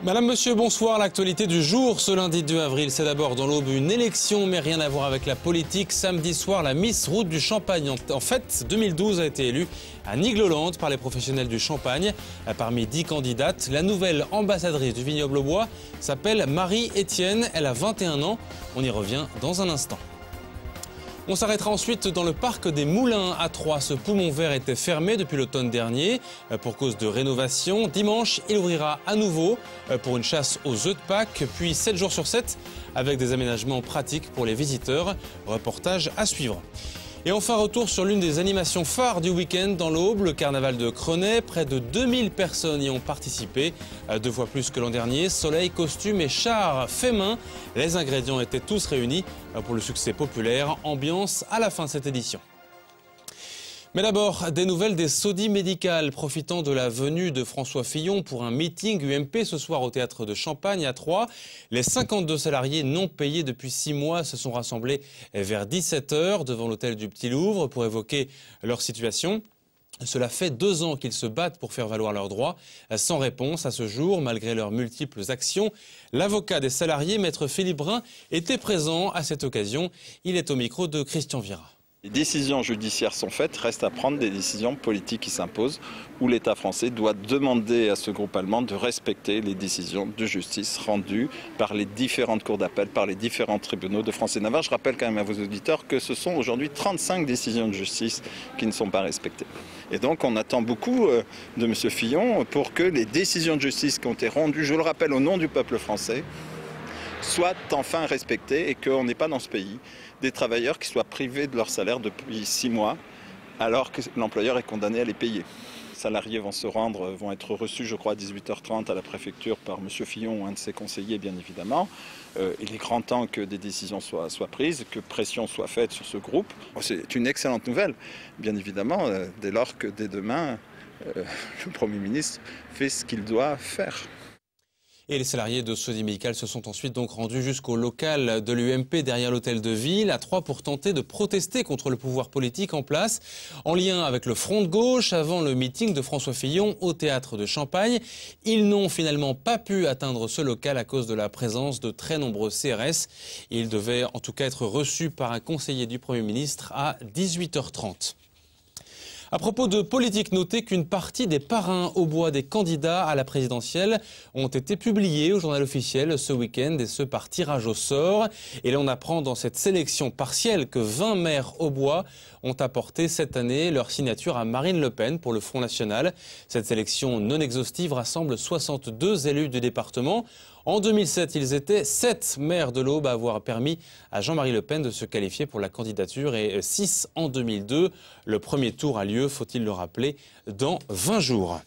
Madame, monsieur, bonsoir. L'actualité du jour ce lundi 2 avril, c'est d'abord dans l'aube une élection, mais rien à voir avec la politique. Samedi soir, la Miss Route du Champagne, en fait, 2012 a été élue à Nigloland par les professionnels du Champagne. Parmi 10 candidates, la nouvelle ambassadrice du vignoble au bois s'appelle Marie-Étienne. Elle a 21 ans. On y revient dans un instant. On s'arrêtera ensuite dans le parc des Moulins à Troyes. Ce poumon vert était fermé depuis l'automne dernier pour cause de rénovation. Dimanche, il ouvrira à nouveau pour une chasse aux œufs de Pâques, puis 7 jours sur 7 avec des aménagements pratiques pour les visiteurs. Reportage à suivre. Et enfin, retour sur l'une des animations phares du week-end dans l'Aube, le carnaval de Crenay. Près de 2000 personnes y ont participé, 2 fois plus que l'an dernier. Soleil, costumes et chars fait main. Les ingrédients étaient tous réunis pour le succès populaire. Ambiance à la fin de cette édition. Mais d'abord, des nouvelles des Sodis médicales profitant de la venue de François Fillon pour un meeting UMP ce soir au théâtre de Champagne à Troyes. Les 52 salariés non payés depuis 6 mois se sont rassemblés vers 17 h devant l'hôtel du Petit Louvre pour évoquer leur situation. Cela fait 2 ans qu'ils se battent pour faire valoir leurs droits. Sans réponse à ce jour, malgré leurs multiples actions. L'avocat des salariés, maître Philippe Brun, était présent à cette occasion. Il est au micro de Christian Vira. Les décisions judiciaires sont faites, reste à prendre des décisions politiques qui s'imposent, où l'État français doit demander à ce groupe allemand de respecter les décisions de justice rendues par les différentes cours d'appel, par les différents tribunaux de France et Navarre. Je rappelle quand même à vos auditeurs que ce sont aujourd'hui 35 décisions de justice qui ne sont pas respectées. Et donc on attend beaucoup de M. Fillon pour que les décisions de justice qui ont été rendues, je le rappelle, au nom du peuple français, soient enfin respectées et qu'on n'ait pas dans ce pays des travailleurs qui soient privés de leur salaire depuis 6 mois alors que l'employeur est condamné à les payer. Les salariés vont se rendre, vont être reçus, je crois, à 18 h 30 à la préfecture par M. Fillon ou un de ses conseillers, bien évidemment. Il est grand temps que des décisions soient prises, que pression soit faite sur ce groupe. C'est une excellente nouvelle, bien évidemment, dès lors que dès demain, le Premier ministre fait ce qu'il doit faire. Et les salariés de Sodis médicales se sont ensuite donc rendus jusqu'au local de l'UMP derrière l'hôtel de ville à Troyes pour tenter de protester contre le pouvoir politique en place, en lien avec le Front de gauche avant le meeting de François Fillon au théâtre de Champagne. Ils n'ont finalement pas pu atteindre ce local à cause de la présence de très nombreux CRS. Ils devaient en tout cas être reçus par un conseiller du Premier ministre à 18 h 30. À propos de politique, notez qu'une partie des parrains au bois des candidats à la présidentielle ont été publiés au journal officiel ce week-end, et ce par tirage au sort. Et là, on apprend dans cette sélection partielle que 20 maires au bois ont apporté cette année leur signature à Marine Le Pen pour le Front National. Cette sélection non exhaustive rassemble 62 élus du département. En 2007, ils étaient 7 maires de l'Aube à avoir permis à Jean-Marie Le Pen de se qualifier pour la candidature et 6 en 2002. Le premier tour a lieu, faut-il le rappeler, dans 20 jours.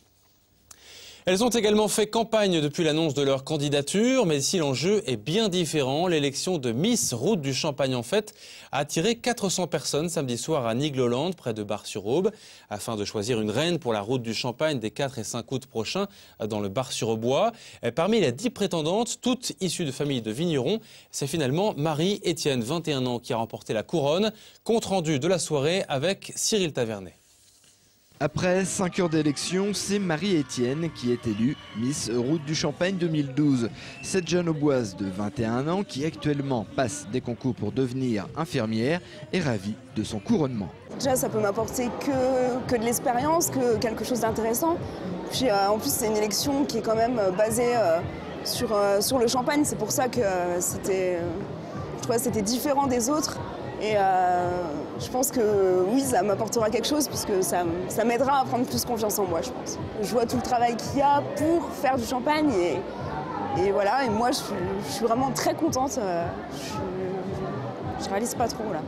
Elles ont également fait campagne depuis l'annonce de leur candidature, mais si l'enjeu est bien différent, l'élection de Miss Route du Champagne en fait a attiré 400 personnes samedi soir à Nigloland, près de Bar-sur-Aube, afin de choisir une reine pour la Route du Champagne des 4 et 5 août prochains dans le Bar-sur-Aubois. Parmi les 10 prétendantes, toutes issues de familles de vignerons, c'est finalement Marie-Étienne, 21 ans, qui a remporté la couronne. Compte rendu de la soirée avec Cyril Tavernet. Après 5 heures d'élection, c'est Marie-Étienne qui est élue Miss Route du Champagne 2012. Cette jeune auboise de 21 ans qui actuellement passe des concours pour devenir infirmière est ravie de son couronnement. Déjà, ça peut m'apporter que de l'expérience, que quelque chose d'intéressant. Puis en plus, c'est une élection qui est quand même basée sur le Champagne. C'est pour ça que je trouvais que c'était différent des autres. Et je pense que oui, ça m'apportera quelque chose puisque ça m'aidera à prendre plus confiance en moi, je pense. Je vois tout le travail qu'il y a pour faire du champagne et voilà. Et moi, je suis vraiment très contente. Je réalise pas trop là.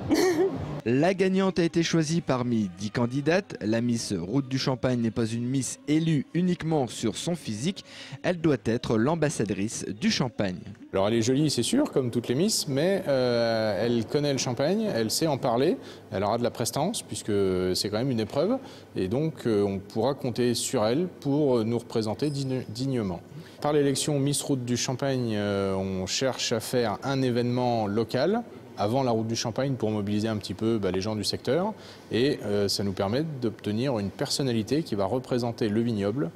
La gagnante a été choisie parmi 10 candidates. La Miss Route du Champagne n'est pas une Miss élue uniquement sur son physique. Elle doit être l'ambassadrice du Champagne. Alors elle est jolie, c'est sûr, comme toutes les Miss, mais elle connaît le Champagne, elle sait en parler, elle aura de la prestance puisque c'est quand même une épreuve. Et donc on pourra compter sur elle pour nous représenter dignement. Par l'élection Miss Route du Champagne, on cherche à faire un événement local avant la Route du Champagne pour mobiliser un petit peu les gens du secteur. Et ça nous permet d'obtenir une personnalité qui va représenter le vignoble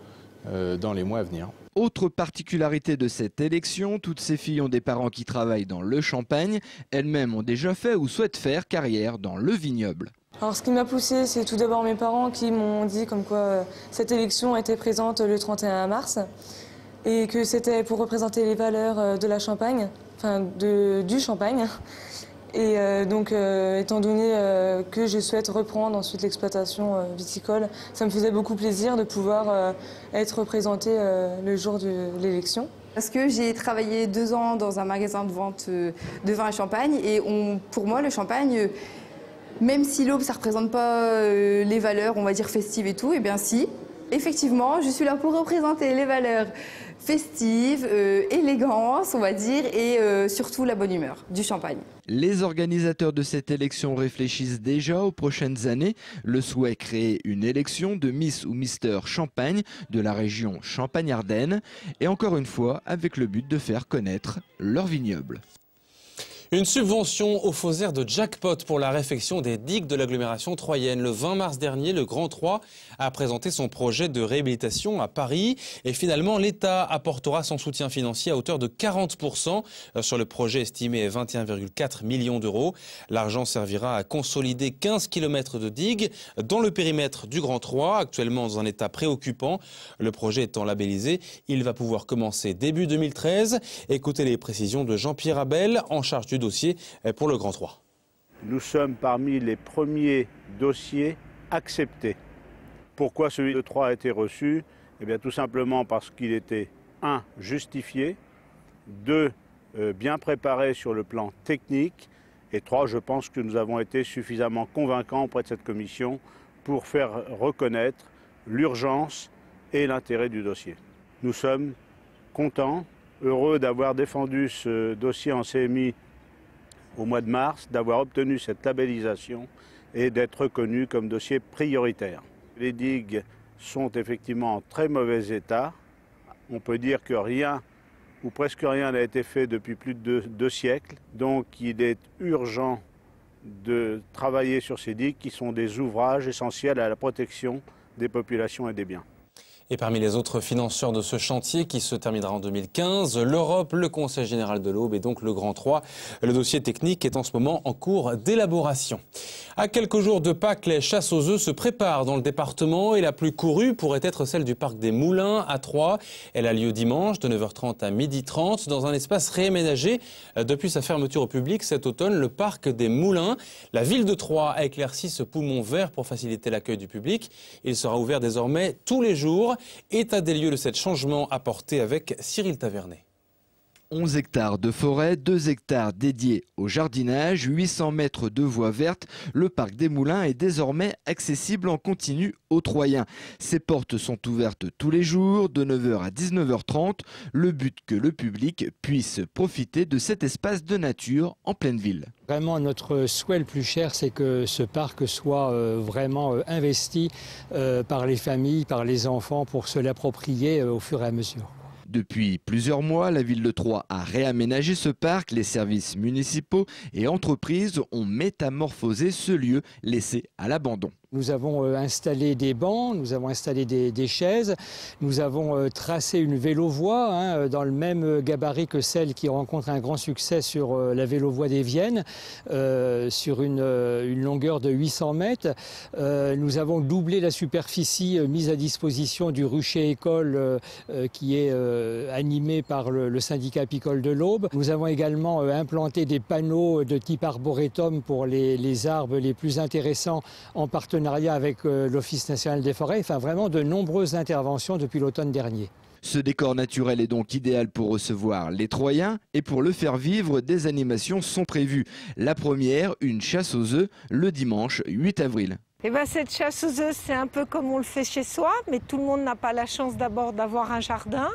dans les mois à venir. Autre particularité de cette élection, toutes ces filles ont des parents qui travaillent dans le Champagne. Elles-mêmes ont déjà fait ou souhaitent faire carrière dans le vignoble. Alors ce qui m'a poussée, c'est tout d'abord mes parents qui m'ont dit comme quoi cette élection était présente le 31 mars et que c'était pour représenter les valeurs de la Champagne, enfin du Champagne. Et donc, étant donné que je souhaite reprendre ensuite l'exploitation viticole, ça me faisait beaucoup plaisir de pouvoir être représentée le jour de l'élection. Parce que j'ai travaillé 2 ans dans un magasin de vente de vin à Champagne et pour moi, le Champagne, même si l'Aube, ça ne représente pas les valeurs, on va dire, festives et tout, eh bien si, effectivement, je suis là pour représenter les valeurs festives, élégance, on va dire, et surtout la bonne humeur du Champagne. Les organisateurs de cette élection réfléchissent déjà aux prochaines années. Le souhait créer une élection de Miss ou Mister Champagne de la région Champagne-Ardenne. Et encore une fois, avec le but de faire connaître leur vignoble. Une subvention aux faussaires de jackpot pour la réfection des digues de l'agglomération troyenne. Le 20 mars dernier, le Grand Troie a présenté son projet de réhabilitation à Paris. Et finalement, l'État apportera son soutien financier à hauteur de 40% sur le projet estimé à 21,4 millions d'euros. L'argent servira à consolider 15 km de digues dans le périmètre du Grand Troie, actuellement dans un état préoccupant. Le projet étant labellisé, il va pouvoir commencer début 2013. Écoutez les précisions de Jean-Pierre Abel, en charge du dossier pour le Grand Troie. Nous sommes parmi les premiers dossiers acceptés. Pourquoi celui de Troyes a été reçu? Eh bien, tout simplement parce qu'il était 1. Justifié, 2. Bien préparé sur le plan technique, et 3. Je pense que nous avons été suffisamment convaincants auprès de cette commission pour faire reconnaître l'urgence et l'intérêt du dossier. Nous sommes contents, heureux d'avoir défendu ce dossier en CMI au mois de mars, d'avoir obtenu cette labellisation et d'être reconnu comme dossier prioritaire. Les digues sont effectivement en très mauvais état. On peut dire que rien ou presque rien n'a été fait depuis plus de 2 siècles. Donc il est urgent de travailler sur ces digues qui sont des ouvrages essentiels à la protection des populations et des biens. Et parmi les autres financeurs de ce chantier qui se terminera en 2015, l'Europe, le Conseil général de l'Aube et donc le Grand Troie. Le dossier technique est en ce moment en cours d'élaboration. À quelques jours de Pâques, les chasses aux œufs se préparent dans le département et la plus courue pourrait être celle du parc des Moulins à Troyes. Elle a lieu dimanche de 9h30 à 12h30 dans un espace réaménagé. Depuis sa fermeture au public cet automne, le parc des Moulins. La ville de Troyes a éclairci ce poumon vert pour faciliter l'accueil du public. Il sera ouvert désormais tous les jours. État des lieux de cet changement apporté avec Cyril Tavernet. 11 hectares de forêt, 2 hectares dédiés au jardinage, 800 mètres de voies vertes. Le parc des Moulins est désormais accessible en continu aux Troyens. Ses portes sont ouvertes tous les jours, de 9h à 19h30. Le but que le public puisse profiter de cet espace de nature en pleine ville. Vraiment, notre souhait le plus cher, c'est que ce parc soit vraiment investi par les familles, par les enfants, pour se l'approprier au fur et à mesure. Depuis plusieurs mois, la ville de Troyes a réaménagé ce parc. Les services municipaux et entreprises ont métamorphosé ce lieu laissé à l'abandon. Nous avons installé des bancs, nous avons installé des chaises, nous avons tracé une vélo-voie dans le même gabarit que celle qui rencontre un grand succès sur la vélo-voie des Viennes, sur une longueur de 800 mètres. Nous avons doublé la superficie mise à disposition du rucher école qui est animé par le syndicat apicole de l'Aube. Nous avons également implanté des panneaux de type arboretum pour les arbres les plus intéressants en partenariat avec l'Office national des forêts, enfin vraiment de nombreuses interventions depuis l'automne dernier. Ce décor naturel est donc idéal pour recevoir les Troyens et pour le faire vivre, des animations sont prévues. La première, une chasse aux œufs, le dimanche 8 avril. Eh ben, cette chasse aux œufs, c'est un peu comme on le fait chez soi, mais tout le monde n'a pas la chance d'abord d'avoir un jardin.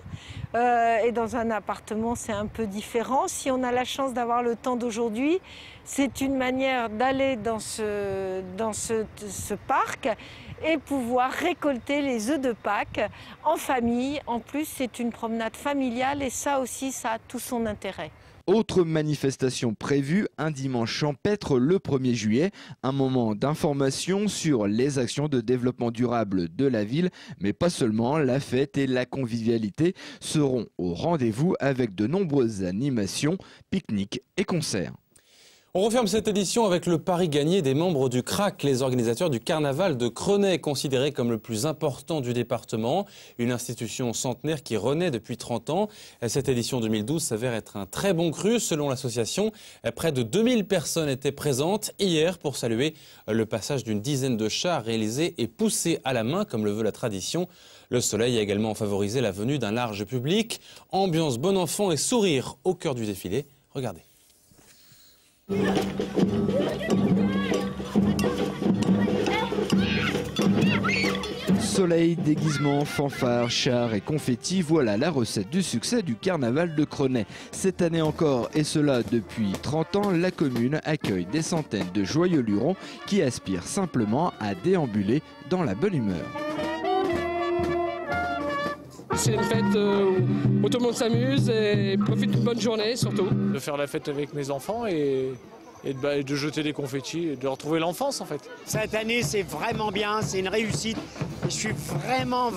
Et dans un appartement, c'est un peu différent. Si on a la chance d'avoir le temps d'aujourd'hui, c'est une manière d'aller dans ce parc et pouvoir récolter les œufs de Pâques en famille. En plus, c'est une promenade familiale et ça aussi, ça a tout son intérêt. Autre manifestation prévue, un dimanche champêtre le 1er juillet, un moment d'information sur les actions de développement durable de la ville, mais pas seulement, la fête et la convivialité seront au rendez-vous avec de nombreuses animations, pique-niques et concerts. On referme cette édition avec le pari gagné des membres du CRAC, les organisateurs du carnaval de Crenay, considéré comme le plus important du département. Une institution centenaire qui renaît depuis 30 ans. Cette édition 2012 s'avère être un très bon cru. Selon l'association, près de 2000 personnes étaient présentes hier pour saluer le passage d'une dizaine de chars réalisés et poussés à la main, comme le veut la tradition. Le soleil a également favorisé la venue d'un large public. Ambiance bon enfant et sourire au cœur du défilé. Regardez. Soleil, déguisement, fanfare, chars et confettis, voilà la recette du succès du carnaval de Crenay. Cette année encore, et cela depuis 30 ans, la commune accueille des centaines de joyeux lurons qui aspirent simplement à déambuler dans la bonne humeur. C'est une fête où tout le monde s'amuse et profite d'une bonne journée surtout. De faire la fête avec mes enfants et de jeter des confettis et de retrouver l'enfance en fait. Cette année c'est vraiment bien, c'est une réussite. Et je suis vraiment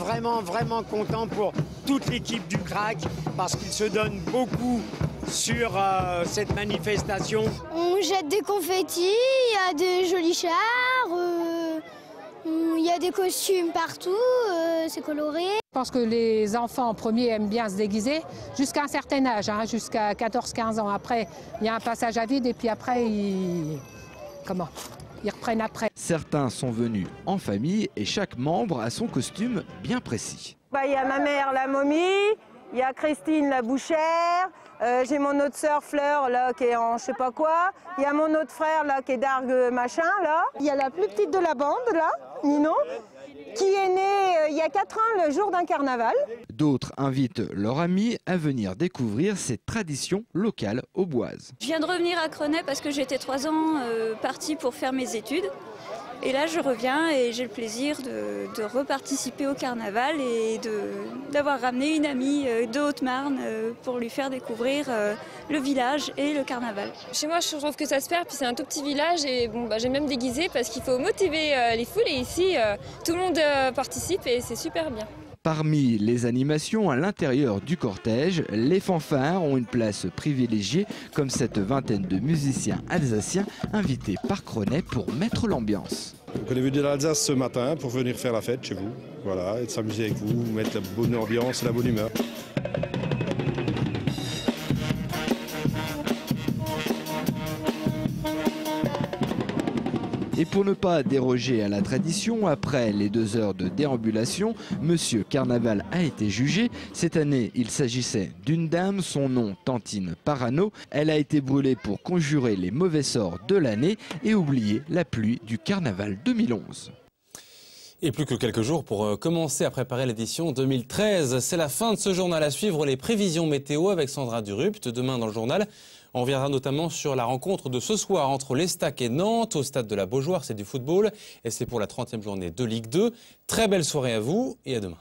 content pour toute l'équipe du CRAC parce qu'ils se donnent beaucoup sur cette manifestation. On jette des confettis, il y a des jolis chars, il y a des costumes partout, c'est coloré. Je pense que les enfants en premier aiment bien se déguiser jusqu'à un certain âge, hein, jusqu'à 14-15 ans. Après, il y a un passage à vide et puis après, ils reprennent après. Certains sont venus en famille et chaque membre a son costume bien précis. Il y a ma mère, la momie, il y a Christine, la bouchère, j'ai mon autre sœur Fleur là qui est en je sais pas quoi, il y a mon autre frère là qui est d'Argue machin là, il y a la plus petite de la bande là, Nino, qui est née il y a 4 ans le jour d'un carnaval. D'autres invitent leurs amis à venir découvrir ces traditions locales auboises. Je viens de revenir à Crenay parce que j'étais 3 ans partie pour faire mes études. Et là, je reviens et j'ai le plaisir de reparticiper au carnaval et d'avoir ramené une amie de Haute-Marne pour lui faire découvrir le village et le carnaval. Chez moi, je trouve que ça se perd, puis c'est un tout petit village et bon, j'aime même déguiser parce qu'il faut motiver les foules et ici, tout le monde participe et c'est super bien. Parmi les animations à l'intérieur du cortège, les fanfares ont une place privilégiée, comme cette vingtaine de musiciens alsaciens invités par Crenay pour mettre l'ambiance. Donc on est venu de l'Alsace ce matin pour venir faire la fête chez vous, voilà, et de s'amuser avec vous, mettre la bonne ambiance et la bonne humeur. Et pour ne pas déroger à la tradition, après les 2 heures de déambulation, Monsieur Carnaval a été jugé. Cette année, il s'agissait d'une dame, son nom Tantine Parano. Elle a été brûlée pour conjurer les mauvais sorts de l'année et oublier la pluie du Carnaval 2011. Et plus que quelques jours pour commencer à préparer l'édition 2013. C'est la fin de ce journal. À suivre les prévisions météo avec Sandra Durupt. Demain dans le journal, on reviendra notamment sur la rencontre de ce soir entre l'Estac et Nantes au stade de la Beaujoire. C'est du football et c'est pour la 30e journée de Ligue 2. Très belle soirée à vous et à demain.